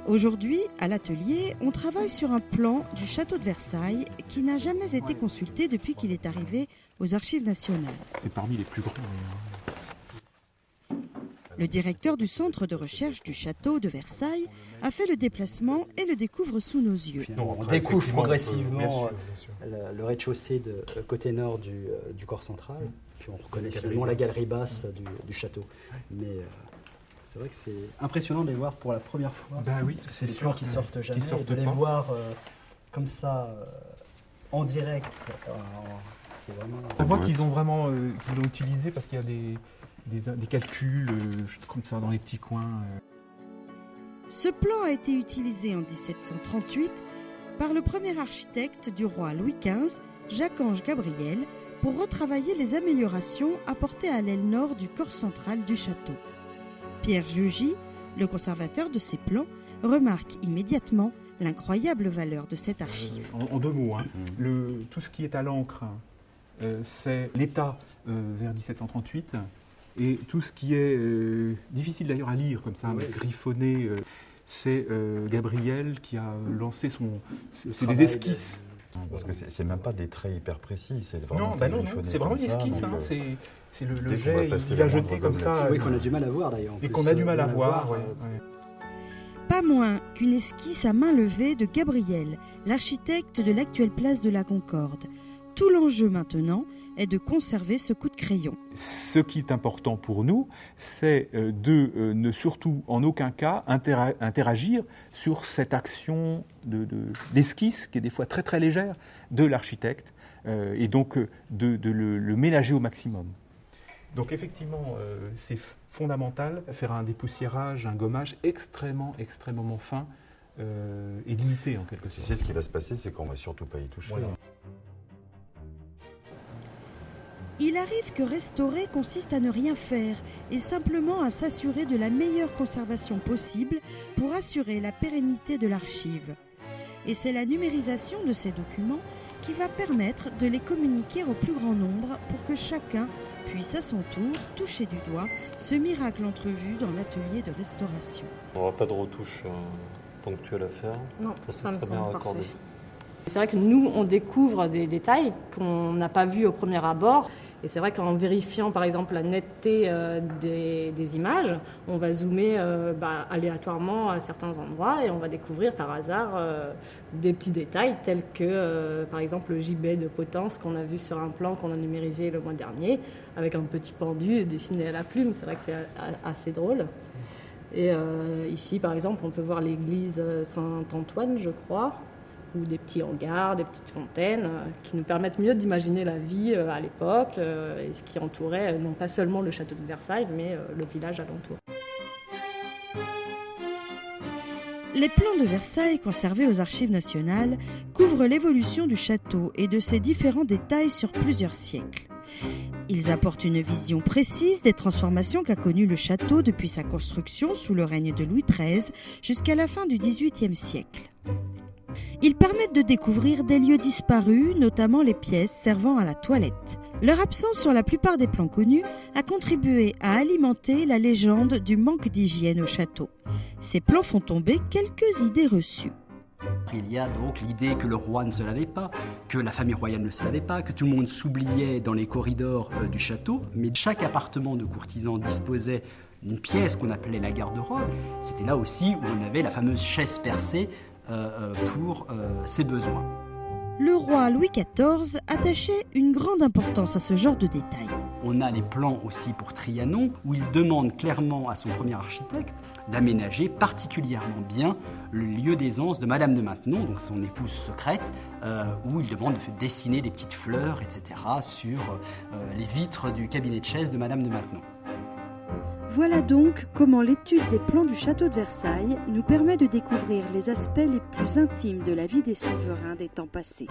Aujourd'hui, à l'atelier, on travaille sur un plan du château de Versailles qui n'a jamais été consulté depuis qu'il est arrivé aux Archives nationales. C'est parmi les plus grands. Le directeur du centre de recherche du château de Versailles a fait le déplacement et le découvre sous nos yeux. On découvre progressivement bien sûr. le rez-de-chaussée de côté nord du corps central, puis on reconnaît finalement la galerie basse du château. Mais c'est vrai que c'est impressionnant de les voir pour la première fois. Ben oui, c'est des plans qui sortent jamais, sortent de les pas. voir comme ça en direct. C'est vraiment. On voit qu'ils ont vraiment qu'ils l'ont utilisé parce qu'il y a des calculs comme ça dans les petits coins. Ce plan a été utilisé en 1738 par le premier architecte du roi Louis XV, Jacques-Ange Gabriel, pour retravailler les améliorations apportées à l'aile nord du corps central du château. Pierre Jugy, le conservateur de ces plans, remarque immédiatement l'incroyable valeur de cette archive. En deux mots, tout ce qui est à l'encre, c'est l'état vers 1738. Et tout ce qui est difficile d'ailleurs à lire, comme ça, griffonné, c'est Gabriel qui a lancé c'est des esquisses. Parce que c'est même pas des traits hyper précis, c'est vraiment non, c'est vraiment une esquisse, c'est le jet, il a jeté comme ça. Oui, qu'on a du mal à voir d'ailleurs. Et qu'on a du mal à voir, Pas moins qu'une esquisse à main levée de Gabriel, l'architecte de l'actuelle place de la Concorde. Tout l'enjeu maintenant est de conserver ce coup de crayon. Ce qui est important pour nous, c'est de ne surtout en aucun cas interagir sur cette action d'esquisse qui est des fois très très légère de l'architecte et donc de le ménager au maximum. Donc effectivement, c'est fondamental de faire un dépoussiérage, un gommage extrêmement fin et limité en quelque sorte. Tu sais ce qui va se passer, c'est qu'on ne va surtout pas y toucher. Voilà. Il arrive que restaurer consiste à ne rien faire et simplement à s'assurer de la meilleure conservation possible pour assurer la pérennité de l'archive. Et c'est la numérisation de ces documents qui va permettre de les communiquer au plus grand nombre pour que chacun puisse à son tour toucher du doigt ce miracle entrevu dans l'atelier de restauration. On n'aura pas de retouches ponctuelles à faire. Non, ça me très bien semble raccordé. parfait. C'est vrai que nous, on découvre des détails qu'on n'a pas vus au premier abord. Et c'est vrai qu'en vérifiant, par exemple, la netteté des images, on va zoomer aléatoirement à certains endroits et on va découvrir par hasard des petits détails tels que, par exemple, le gibet de potence qu'on a vu sur un plan qu'on a numérisé le mois dernier avec un petit pendu dessiné à la plume. C'est vrai que c'est assez drôle. Et ici, par exemple, on peut voir l'église Saint-Antoine, je crois, ou des petits hangars, des petites fontaines qui nous permettent mieux d'imaginer la vie à l'époque et ce qui entourait non pas seulement le château de Versailles, mais le village alentour. Les plans de Versailles conservés aux Archives nationales couvrent l'évolution du château et de ses différents détails sur plusieurs siècles. Ils apportent une vision précise des transformations qu'a connues le château depuis sa construction sous le règne de Louis XIII jusqu'à la fin du XVIIIe siècle. Ils permettent de découvrir des lieux disparus, notamment les pièces servant à la toilette. Leur absence sur la plupart des plans connus a contribué à alimenter la légende du manque d'hygiène au château. Ces plans font tomber quelques idées reçues. Il y a donc l'idée que le roi ne se lavait pas, que la famille royale ne se lavait pas, que tout le monde s'oubliait dans les corridors du château, mais chaque appartement de courtisan disposait d'une pièce qu'on appelait la garde-robe. C'était là aussi où on avait la fameuse chaise percée pour ses besoins. Le roi Louis XIV attachait une grande importance à ce genre de détails. On a les plans aussi pour Trianon, où il demande clairement à son premier architecte d'aménager particulièrement bien le lieu d'aisance de Madame de Maintenon, donc son épouse secrète, où il demande de dessiner des petites fleurs, etc., sur les vitres du cabinet de chaise de Madame de Maintenon. Voilà donc comment l'étude des plans du château de Versailles nous permet de découvrir les aspects les plus intimes de la vie des souverains des temps passés.